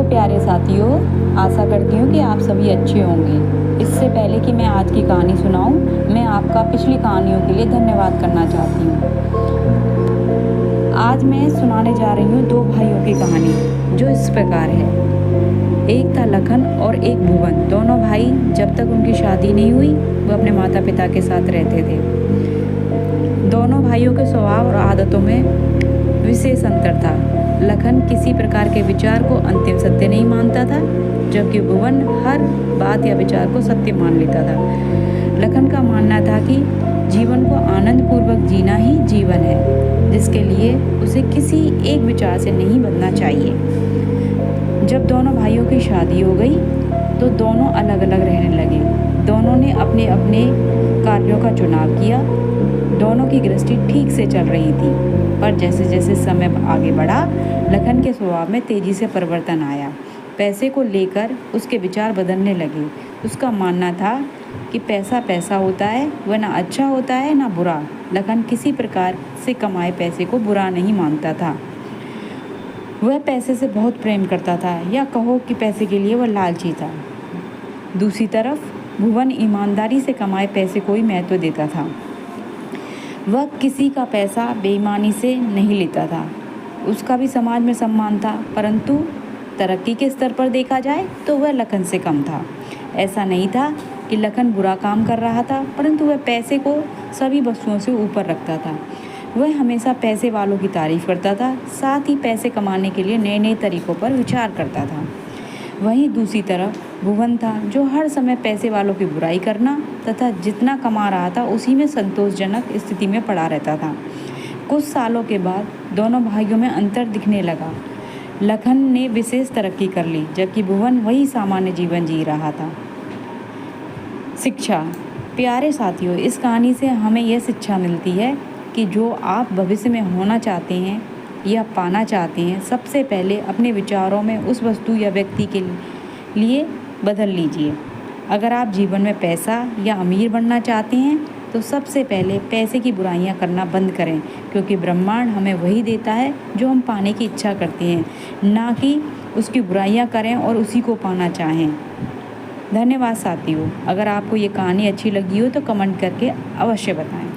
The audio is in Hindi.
प्यारे साथियों, आशा करती हूँ कि आप सभी अच्छे होंगे। इससे पहले कि मैं आज की कहानी सुनाऊँ, मैं आपका पिछली कहानियों के लिए धन्यवाद करना चाहती हूँ। आज मैं सुनाने जा रही हूँ दो भाइयों की कहानी, जो इस प्रकार है। एक था लखन और एक भुवन। दोनों भाई जब तक उनकी शादी नहीं हुई वो अपने माता पिता के साथ रहते थे। दोनों भाइयों के स्वभाव और आदतों में विशेष अंतर था। लखन किसी प्रकार के विचार को अंतिम सत्य नहीं मानता था, जबकि भुवन हर बात या विचार को सत्य मान लेता था। लखन का मानना था कि जीवन को आनंद पूर्वक जीना ही जीवन है, जिसके लिए उसे किसी एक विचार से नहीं बंधना चाहिए। जब दोनों भाइयों की शादी हो गई तो दोनों अलग अलग रहने लगे। दोनों ने अपने अपने कार्यों का चुनाव किया। दोनों की गृहस्थी ठीक से चल रही थी, पर जैसे जैसे समय आगे बढ़ा, लखन के स्वभाव में तेजी से परिवर्तन आया। पैसे को लेकर उसके विचार बदलने लगे। उसका मानना था कि पैसा पैसा होता है, वह ना अच्छा होता है ना बुरा। लखन किसी प्रकार से कमाए पैसे को बुरा नहीं मानता था। वह पैसे से बहुत प्रेम करता था, या कहो कि पैसे के लिए वह लालची था। दूसरी तरफ भुवन ईमानदारी से कमाए पैसे को ही महत्व देता था। वह किसी का पैसा बेईमानी से नहीं लेता था। उसका भी समाज में सम्मान था, परंतु तरक्की के स्तर पर देखा जाए तो वह लखन से कम था। ऐसा नहीं था कि लखन बुरा काम कर रहा था, परंतु वह पैसे को सभी वस्तुओं से ऊपर रखता था। वह हमेशा पैसे वालों की तारीफ करता था, साथ ही पैसे कमाने के लिए नए नए तरीकों पर विचार करता था। वहीं दूसरी तरफ भुवन था, जो हर समय पैसे वालों की बुराई करना तथा जितना कमा रहा था उसी में संतोषजनक स्थिति में पड़ा रहता था। कुछ सालों के बाद दोनों भाइयों में अंतर दिखने लगा। लखन ने विशेष तरक्की कर ली, जबकि भुवन वही सामान्य जीवन जी रहा था। शिक्षा। प्यारे साथियों, इस कहानी से हमें यह शिक्षा मिलती है कि जो आप भविष्य में होना चाहते हैं या पाना चाहते हैं, सबसे पहले अपने विचारों में उस वस्तु या व्यक्ति के लिए बदल लीजिए। अगर आप जीवन में पैसा या अमीर बनना चाहते हैं तो सबसे पहले पैसे की बुराइयां करना बंद करें, क्योंकि ब्रह्मांड हमें वही देता है जो हम पाने की इच्छा करते हैं, ना कि उसकी बुराइयां करें और उसी को पाना चाहें। धन्यवाद साथियों। अगर आपको ये कहानी अच्छी लगी हो तो कमेंट करके अवश्य बताएं।